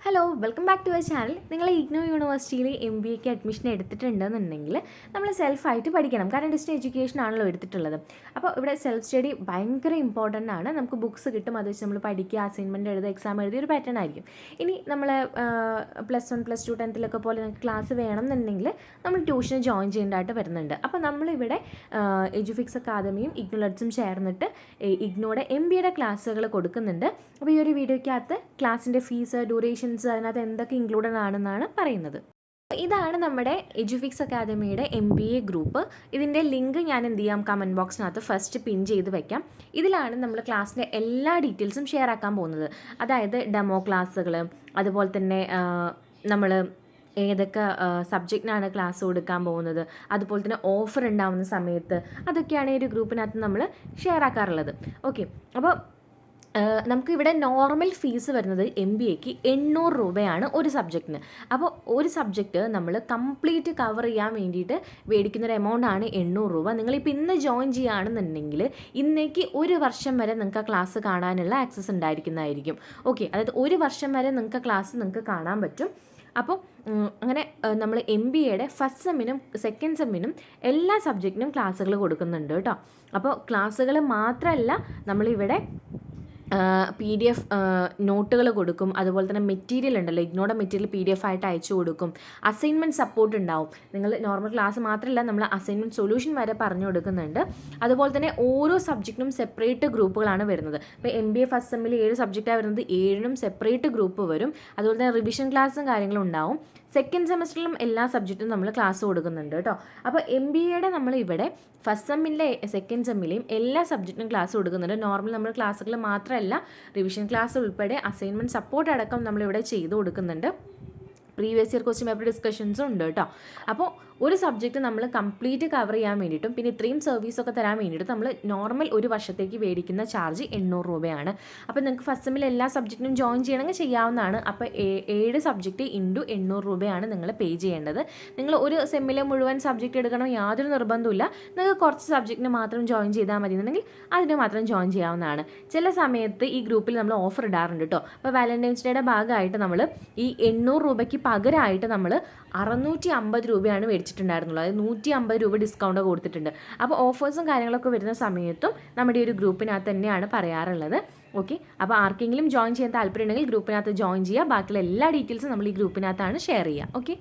Hello welcome back to our channel. നിങ്ങൾ ഇഗ്നോ യൂണിവേഴ്സിറ്റിയിൽ MBAക്ക് admission എടുത്തിട്ടുണ്ടെന്നുണ്ടെങ്കിൽ നമ്മൾ സെൽഫായിട്ട് പഠിക്കണം. കാരണം ഡിസ്റ്റൻസ് എഡ്യൂക്കേഷൻ ആണല്ലോ എടുത്തിട്ടുള്ളത്. അപ്പോൾ ഇവിടെ സെൽഫ് സ്റ്റഡി ഭയങ്കര ഇമ്പോർട്ടൻ്റ് ആണ്. നമുക്ക് ബുക്സ് കിട്ടും, അത് വെച്ച് നമ്മൾ പഠിക്കുക, അസൈൻമെൻറ്റ് എഴുതുക, എക്സാം എഴുതിയ ഒരു പാറ്റേൺ ആയിരിക്കും. ഇനി നമ്മൾ +1 +2 10th പോലെ നമുക്ക് ക്ലാസ് വേണമെന്നുണ്ടെങ്കിൽ നമ്മൾ ട്യൂഷന് ജോയിൻ ചെയ്യേണ്ടതായിട്ട് വരുന്നുണ്ട്. അപ്പോൾ നമ്മളിവിടെ എഡ്യൂഫിക്സ് അക്കാദമിയും ഇഗ്നോളഡ്സും ചേർന്നിട്ട് ഇഗ്നോയുടെ MBAയുടെ ക്ലാസ്സുകൾ കൊടുക്കുന്നുണ്ട്. അപ്പോൾ ഈ ഒരു വീഡിയോയ്ക്കകത്ത് ക്ലാസ്സിൻ്റെ ഫീസ്, ഡ്യൂറേഷൻ, അതിനകത്ത് എന്തൊക്കെ ഇൻക്ലൂഡഡ് ആണെന്നാണ് പറയുന്നത്. ഇതാണ് നമ്മുടെ എഡ്യൂഫിക്സ് അക്കാദമിയുടെ MBA ഗ്രൂപ്പ്. ഇതിൻ്റെ ലിങ്ക് ഞാൻ എന്ത് ചെയ്യാം, കമൻറ്റ് ബോക്സിനകത്ത് ഫസ്റ്റ് പിൻ ചെയ്ത് വെക്കാം. ഇതിലാണ് നമ്മൾ ക്ലാസ്സിൻ്റെ എല്ലാ ഡീറ്റെയിൽസും ഷെയർ ആക്കാൻ പോകുന്നത്. അതായത് ഡെമോ ക്ലാസ്സുകൾ, അതുപോലെ തന്നെ നമ്മൾ ഏതൊക്കെ സബ്ജക്റ്റിനാണ് ക്ലാസ് കൊടുക്കാൻ പോകുന്നത്, അതുപോലെ തന്നെ ഓഫർ ഉണ്ടാകുന്ന സമയത്ത്, അതൊക്കെയാണ് ഈ ഒരു ഗ്രൂപ്പിനകത്ത് നമ്മൾ ഷെയർ ആക്കാറുള്ളത്. ഓക്കെ, അപ്പോൾ നമുക്കിവിടെ നോർമൽ ഫീസ് വരുന്നത് MBAക്ക് 800 രൂപയാണ് ഒരു സബ്ജക്റ്റിന്. അപ്പോൾ ഒരു സബ്ജക്റ്റ് നമ്മൾ കംപ്ലീറ്റ് കവർ ചെയ്യാൻ വേണ്ടിയിട്ട് മേടിക്കുന്നൊരു എമൗണ്ട് ആണ് 800 രൂപ. നിങ്ങളിപ്പോൾ ഇന്ന് ജോയിൻ ചെയ്യുകയാണെന്നുണ്ടെങ്കിൽ ഇന്നേക്ക് 1 വർഷം വരെ നിങ്ങൾക്ക് ആ ക്ലാസ് കാണാനുള്ള ആക്സസ് ഉണ്ടായിരിക്കുന്നതായിരിക്കും. ഓക്കെ, അതായത് 1 വർഷം വരെ നിങ്ങൾക്ക് ക്ലാസ് നിങ്ങൾക്ക് കാണാൻ പറ്റും. അപ്പോൾ അങ്ങനെ നമ്മൾ MBAയുടെ ഫസ്റ്റ് സെമ്മിനും സെക്കൻഡ് സെമ്മിനും എല്ലാ സബ്ജക്റ്റിനും ക്ലാസ്സുകൾ കൊടുക്കുന്നുണ്ട് കേട്ടോ. അപ്പോൾ ക്ലാസ്സുകൾ മാത്രമല്ല, നമ്മളിവിടെ PDF നോട്ടുകൾ കൊടുക്കും. അതുപോലെ തന്നെ മെറ്റീരിയൽ ഉണ്ടല്ലോ, ഇഗ്നോയുടെ മെറ്റീരിയൽ PDF ആയിട്ട് അയച്ചു കൊടുക്കും. അസൈൻമെൻറ്റ് സപ്പോർട്ട് ഉണ്ടാവും. നിങ്ങൾ നോർമൽ ക്ലാസ് മാത്രമല്ല, നമ്മൾ അസൈൻമെൻറ്റ് സൊല്യൂഷൻ വരെ പറഞ്ഞു കൊടുക്കുന്നുണ്ട്. അതുപോലെ തന്നെ ഓരോ സബ്ജക്റ്റിനും സെപ്പറേറ്റ് ഗ്രൂപ്പുകളാണ് വരുന്നത്. ഇപ്പോൾ MBA ഫസ്റ്റ് സെമ്മിൽ 7 സബ്ജക്റ്റാണ് വരുന്നത്, 7നും സെപ്പറേറ്റ് ഗ്രൂപ്പ് വരും. അതുപോലെ തന്നെ റിവിഷൻ ക്ലാസ്സും കാര്യങ്ങളും ഉണ്ടാവും. സെക്കൻഡ് സെമസ്റ്ററിലും എല്ലാ സബ്ജക്റ്റും നമ്മൾ ക്ലാസ് കൊടുക്കുന്നുണ്ട് കേട്ടോ. അപ്പോൾ MBAയുടെ നമ്മൾ ഇവിടെ ഫസ്റ്റ് സെമ്മിലെ സെക്കൻഡ് സെമ്മിലെയും എല്ലാ സബ്ജക്റ്റിനും ക്ലാസ് കൊടുക്കുന്നുണ്ട്. നോർമൽ നമ്മൾ ക്ലാസ്സുകൾ മാത്രമല്ല, റിവിഷൻ ക്ലാസ് ഉൾപ്പെടെ അസൈൻമെൻറ്റ് സപ്പോർട്ട് അടക്കം നമ്മളിവിടെ ചെയ്ത് കൊടുക്കുന്നുണ്ട്. പ്രീവിയസ് ഇയർ ക്വസ്റ്റ്യൻ പേപ്പർ ഡിസ്കഷൻസും ഉണ്ട് കേട്ടോ. അപ്പോൾ ഒരു സബ്ജക്റ്റ് നമ്മൾ കംപ്ലീറ്റ് കവർ ചെയ്യാൻ വേണ്ടിയിട്ടും പിന്നെ ഇത്രയും സർവീസൊക്കെ തരാൻ വേണ്ടിയിട്ട് നമ്മൾ നോർമൽ 1 വർഷത്തേക്ക് മേടിക്കുന്ന ചാർജ് 800 രൂപയാണ്. അപ്പോൾ നിങ്ങൾക്ക് ഫസ്റ്റ് സെമ്മിൽ എല്ലാ സബ്ജക്റ്റിനും ജോയിൻ ചെയ്യണമെങ്കിൽ ചെയ്യാവുന്നതാണ്. അപ്പോൾ 7 സബ്ജക്റ്റ് ഇൻറ്റു 800 രൂപയാണ് നിങ്ങൾ പേ ചെയ്യേണ്ടത്. നിങ്ങൾ ഒരു സെമ്മിലെ മുഴുവൻ സബ്ജക്റ്റ് എടുക്കണം യാതൊരു നിർബന്ധമില്ല. നിങ്ങൾക്ക് കുറച്ച് സബ്ജക്റ്റിന് മാത്രം ജോയിൻ ചെയ്താൽ മതി എന്നുണ്ടെങ്കിൽ അതിന് മാത്രം ജോയിൻ ചെയ്യാവുന്നതാണ്. ചില സമയത്ത് ഈ ഗ്രൂപ്പിൽ നമ്മൾ ഓഫർ ഇടാറുണ്ട് കേട്ടോ. അപ്പോൾ വാലന്റൈൻസ് ഡേയുടെ ഭാഗമായിട്ട് നമ്മൾ ഈ 800 രൂപയ്ക്ക് പകരമായിട്ട് നമ്മൾ 650 രൂപയാണ് മേടിച്ചിട്ടുണ്ടായിരുന്നുള്ളൂ. അതായത് 150 രൂപ ഡിസ്കൗണ്ട് കൊടുത്തിട്ടുണ്ട്. അപ്പോൾ ഓഫേഴ്സും കാര്യങ്ങളൊക്കെ വരുന്ന സമയത്തും നമ്മുടെ ഈ ഒരു ഗ്രൂപ്പിനകത്ത് തന്നെയാണ് പറയാറുള്ളത്. ഓക്കെ, അപ്പോൾ ആർക്കെങ്കിലും ജോയിൻ ചെയ്യാൻ താല്പര്യം ഉണ്ടെങ്കിൽ ഗ്രൂപ്പിനകത്ത് ജോയിൻ ചെയ്യുക. ബാക്കിയുള്ള എല്ലാ ഡീറ്റെയിൽസും നമ്മൾ ഈ ഗ്രൂപ്പിനകത്താണ് ഷെയർ ചെയ്യുക. ഓക്കെ.